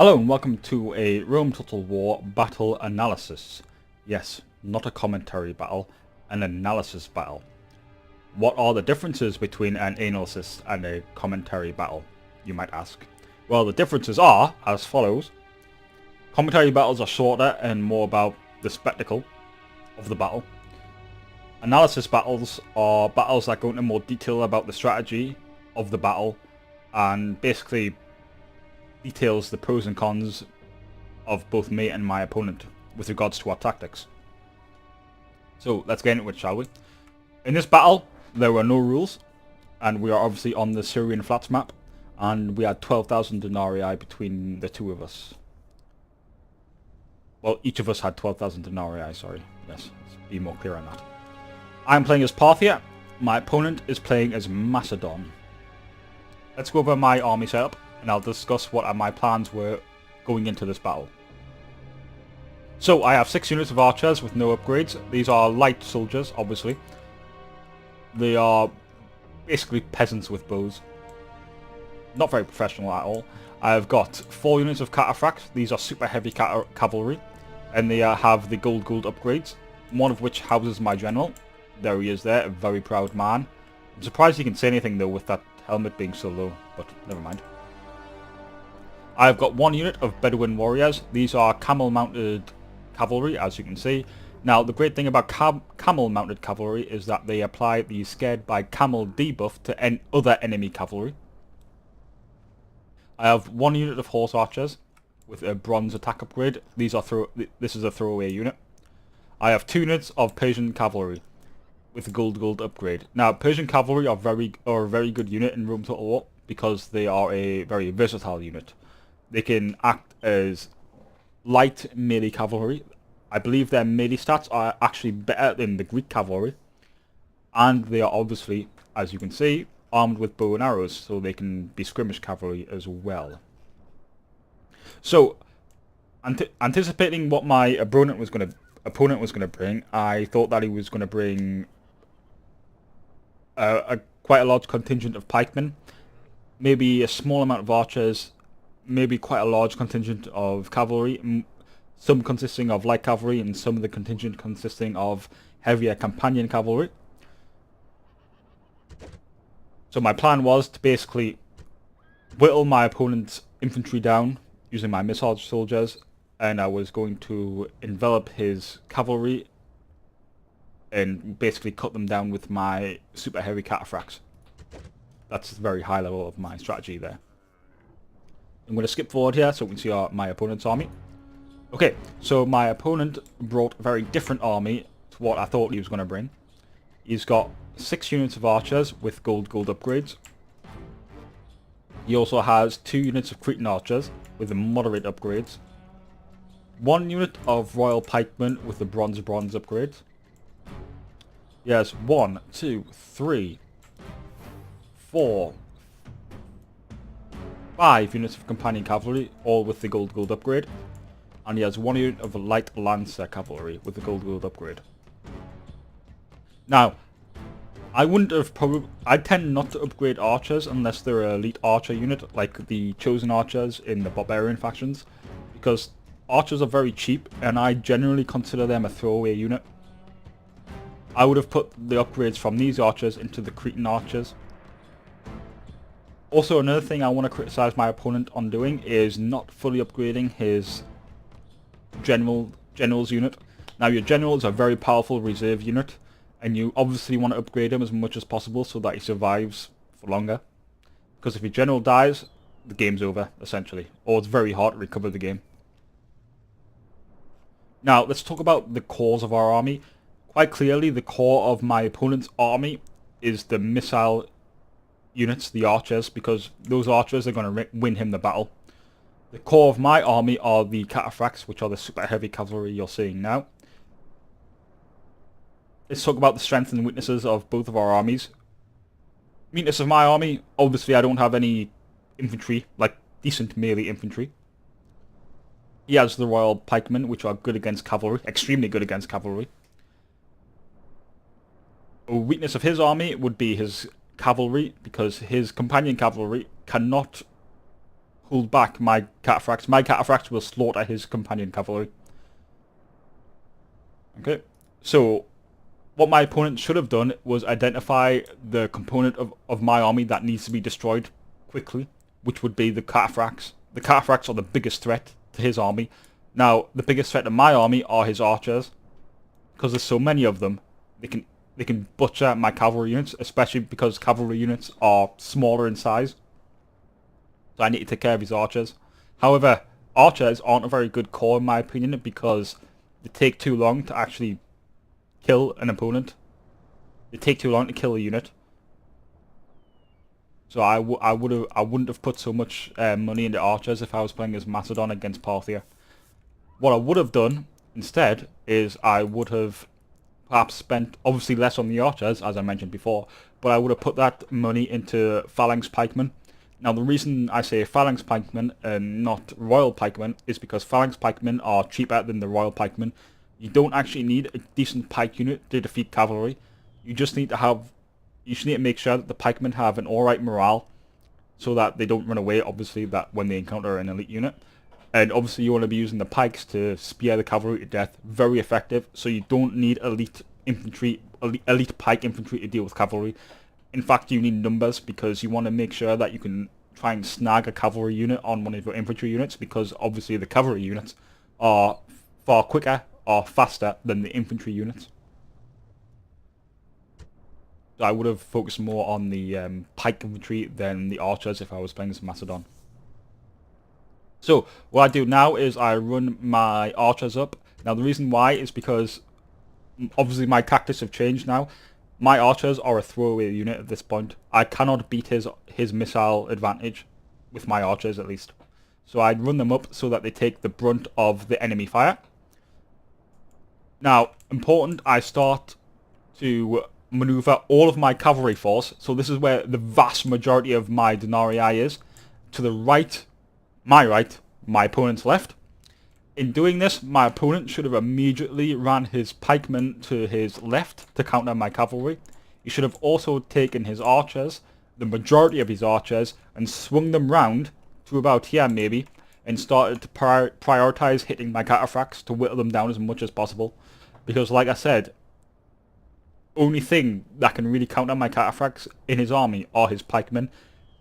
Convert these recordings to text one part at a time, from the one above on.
Hello and welcome to a Rome Total War battle analysis. Yes, not a commentary battle, an analysis battle. What are the differences between an analysis and a commentary battle, you might ask? Well, the differences are as follows. Commentary battles are shorter and more about the spectacle of the battle. Analysis battles are battles that go into more detail about the strategy of the battle and basically details the pros and cons of both me and my opponent with regards to our tactics. So let's get into it, shall we? In this battle, there were no rules, and we are obviously on the Syrian Flats map, and we had 12,000 denarii between the two of us. Well, each of us had 12,000 denarii, sorry. Yes, let's be more clear on that. I'm playing as Parthia. My opponent is playing as Macedon. Let's go over my army setup, and I'll discuss what my plans were going into this battle. So I have 6 units of archers with no upgrades. These are light soldiers, obviously. They are basically peasants with bows. Not very professional at all. I've got 4 units of cataphracts. These are super heavy cavalry, and they have the gold upgrades, one of which houses my general. There he is there, a very proud man. I'm surprised he can say anything though with that helmet being so low, but never mind. I've got 1 unit of Bedouin warriors. These are camel-mounted cavalry, as you can see. Now, the great thing about camel-mounted cavalry is that they apply the scared by camel debuff to other enemy cavalry. I have 1 unit of horse archers with a bronze attack upgrade. This is a throwaway unit. I have 2 units of Persian cavalry with a gold upgrade. Now, Persian cavalry are a very good unit in Rome Total War because they are a very versatile unit. They can act as light melee cavalry. I believe their melee stats are actually better than the Greek cavalry. And they are obviously, as you can see, armed with bow and arrows, so they can be skirmish cavalry as well. So, anticipating what my opponent was going to bring, I thought that he was going to bring quite a large contingent of pikemen, maybe a small amount of archers, maybe quite a large contingent of cavalry, some consisting of light cavalry and some of the contingent consisting of heavier companion cavalry. So my plan was to basically whittle my opponent's infantry down using my missile soldiers, and I was going to envelop his cavalry and basically cut them down with my super heavy cataphracts. That's the very high level of my strategy there. I'm going to skip forward here so we can see my opponent's army. Okay, so my opponent brought a very different army to what I thought he was going to bring. He's got 6 units of archers with gold upgrades. He also has 2 units of Cretan archers with the moderate upgrades. 1 unit of royal pikemen with the bronze upgrades. He has 1, 2, 3, 4, 5 units of companion cavalry, all with the gold upgrade. And he has 1 unit of light lancer cavalry with the gold upgrade. Now, I tend not to upgrade archers unless they're an elite archer unit, like the chosen archers in the barbarian factions, because archers are very cheap, and I generally consider them a throwaway unit. I would have put the upgrades from these archers into the Cretan archers. Also, another thing I want to criticize my opponent on doing is not fully upgrading his general's unit. Now, your general is a very powerful reserve unit, and you obviously want to upgrade him as much as possible so that he survives for longer. Because if your general dies, the game's over, essentially. Or it's very hard to recover the game. Now, let's talk about the cores of our army. Quite clearly, the core of my opponent's army is the missile units, the archers, because those archers are going to win him the battle. The core of my army are the cataphracts, which are the super heavy cavalry you're seeing now. Let's talk about the strengths and weaknesses of both of our armies. Weakness of my army, obviously I don't have any infantry, like decent melee infantry. He has the royal pikemen, which are good against cavalry, extremely good against cavalry. A weakness of his army would be his cavalry, because his companion cavalry cannot hold back my cataphracts. My cataphracts will slaughter his companion cavalry. Okay, so what my opponent should have done was identify the component of my army that needs to be destroyed quickly, which would be the cataphracts. The cataphracts are the biggest threat to his army. Now, the biggest threat to my army are his archers, because there's so many of them. They can butcher my cavalry units, especially because cavalry units are smaller in size. So I need to take care of his archers. However, archers aren't a very good call in my opinion, because they take too long to actually kill an opponent. They take too long to kill a unit. So I wouldn't have put so much money into archers if I was playing as Macedon against Parthia. What I would have done instead is I would have perhaps spent obviously less on the archers, as I mentioned before, but I would have put that money into phalanx pikemen. Now the reason I say phalanx pikemen and not royal pikemen is because phalanx pikemen are cheaper than the royal pikemen. You don't actually need a decent pike unit to defeat cavalry. You just need to make sure that the pikemen have an alright morale, so that they don't run away, obviously, that when they encounter an elite unit. And obviously you want to be using the pikes to spear the cavalry to death. Very effective, so you don't need elite pike infantry to deal with cavalry. In fact, you need numbers, because you want to make sure that you can try and snag a cavalry unit on one of your infantry units, because obviously the cavalry units are far quicker or faster than the infantry units. So I would have focused more on the pike infantry than the archers if I was playing as Macedon. So what I do now is I run my archers up. Now the reason why is because obviously my tactics have changed now. My archers are a throwaway unit at this point. I cannot beat his missile advantage with my archers, at least. So I'd run them up so that they take the brunt of the enemy fire. Now, important, I start to maneuver all of my cavalry force. So this is where the vast majority of my denarii is. To the right, my opponent's left. In doing this, my opponent should have immediately ran his pikemen to his left to counter my cavalry. He should have also taken his archers, the majority of his archers, and swung them round to about here maybe, and started to prioritize hitting my cataphracts to whittle them down as much as possible. Because like I said, only thing that can really counter my cataphracts in his army are his pikemen.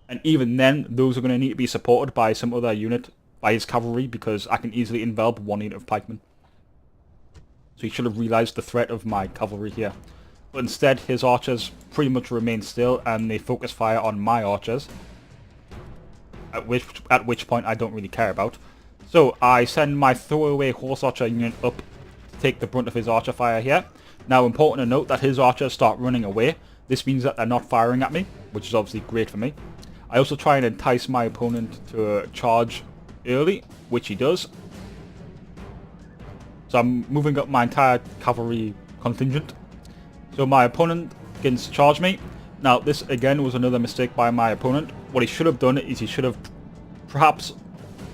And even then, those are going to need to be supported by some other unit, by his cavalry, because I can easily envelop one unit of pikemen. So he should have realised the threat of my cavalry here. But instead, his archers pretty much remain still, and they focus fire on my archers. At which point I don't really care about. So I send my throwaway horse archer unit up to take the brunt of his archer fire here. Now, important to note that his archers start running away. This means that they're not firing at me, which is obviously great for me. I also try and entice my opponent to charge early, which he does. So I'm moving up my entire cavalry contingent. So my opponent begins to charge me. Now this again was another mistake by my opponent. What he should have done is he should have perhaps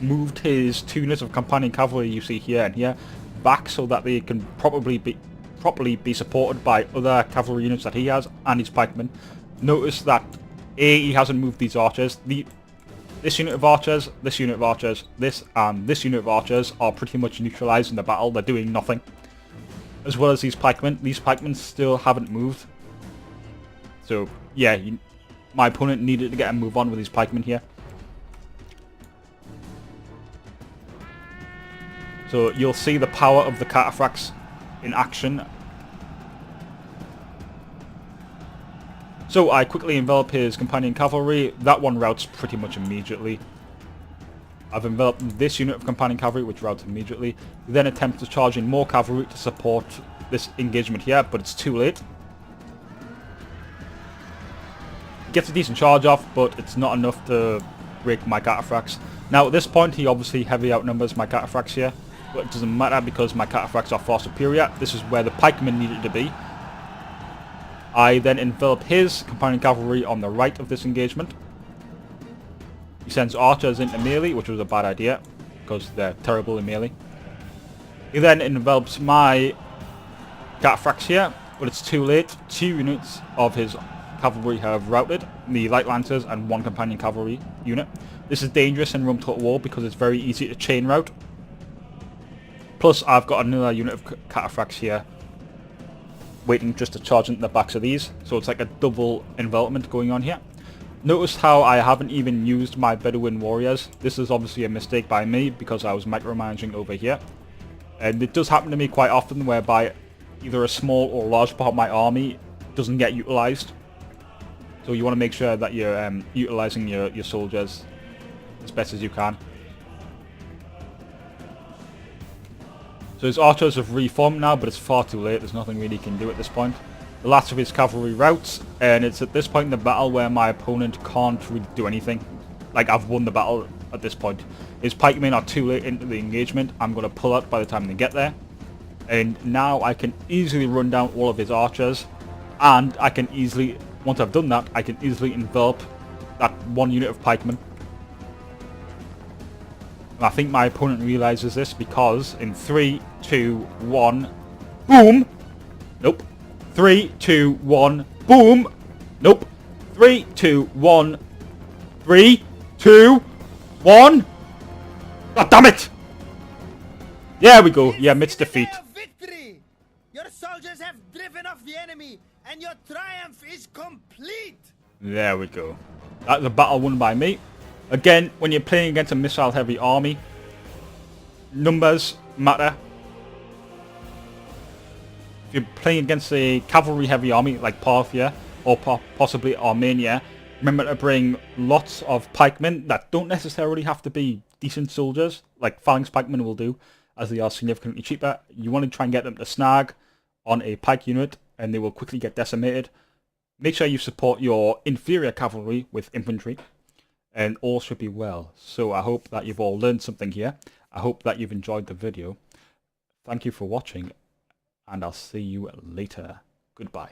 moved his 2 units of companion cavalry you see here and here back, so that they can properly be supported by other cavalry units that he has and his pikemen. Notice that he hasn't moved these archers. This unit of archers, this unit of archers, this and this unit of archers are pretty much neutralized in the battle. They're doing nothing. As well as these pikemen. These pikemen still haven't moved. So, yeah, my opponent needed to get a move on with his pikemen here. So, you'll see the power of the cataphracts in action. So I quickly envelop his companion cavalry. That one routs pretty much immediately. I've enveloped this unit of companion cavalry, which routs immediately. He then attempts to charge in more cavalry to support this engagement here, but it's too late. He gets a decent charge off, but it's not enough to break my cataphracts. Now at this point, he obviously heavily outnumbers my cataphracts here, but it doesn't matter because my cataphracts are far superior. This is where the pikemen needed to be. I then envelop his companion cavalry on the right of this engagement. He sends archers into melee, which was a bad idea, because they're terrible in melee. He then envelops my cataphracts here, but it's too late. 2 units of his cavalry have routed, the light lancers and 1 companion cavalry unit. This is dangerous in Rome Total War because it's very easy to chain route. Plus, I've got another unit of cataphracts here waiting just to charge into the backs of these. So it's like a double envelopment going on here. Notice how I haven't even used my Bedouin warriors. This is obviously a mistake by me because I was micromanaging over here. And it does happen to me quite often whereby either a small or large part of my army doesn't get utilized. So you want to make sure that you're utilizing your soldiers as best as you can. So his archers have reformed now, but it's far too late. There's nothing really he can do at this point. The last of his cavalry routes, and it's at this point in the battle where my opponent can't really do anything. Like, I've won the battle at this point. His pikemen are too late into the engagement. I'm going to pull out by the time they get there. And now I can easily run down all of his archers. And I can easily, once I've done that, I can easily envelop that one unit of pikemen. And I think my opponent realizes this because in 3, 2, 1, boom! Nope. 3, 2, 1, boom! Nope. 3, 2, 1, 3, 2, 1! God damn it! There we go. Yeah, midst defeat. Victory! Your soldiers have driven off the enemy, and your triumph is complete! There we go. That's a battle won by me. Again, when you're playing against a missile-heavy army, numbers matter. If you're playing against a cavalry-heavy army like Parthia or possibly Armenia, remember to bring lots of pikemen that don't necessarily have to be decent soldiers, like phalanx pikemen will do, as they are significantly cheaper. You want to try and get them to snag on a pike unit, and they will quickly get decimated. Make sure you support your inferior cavalry with infantry, and all should be well. So I hope that you've all learned something here. I hope that you've enjoyed the video. Thank you for watching, and I'll see you later. Goodbye.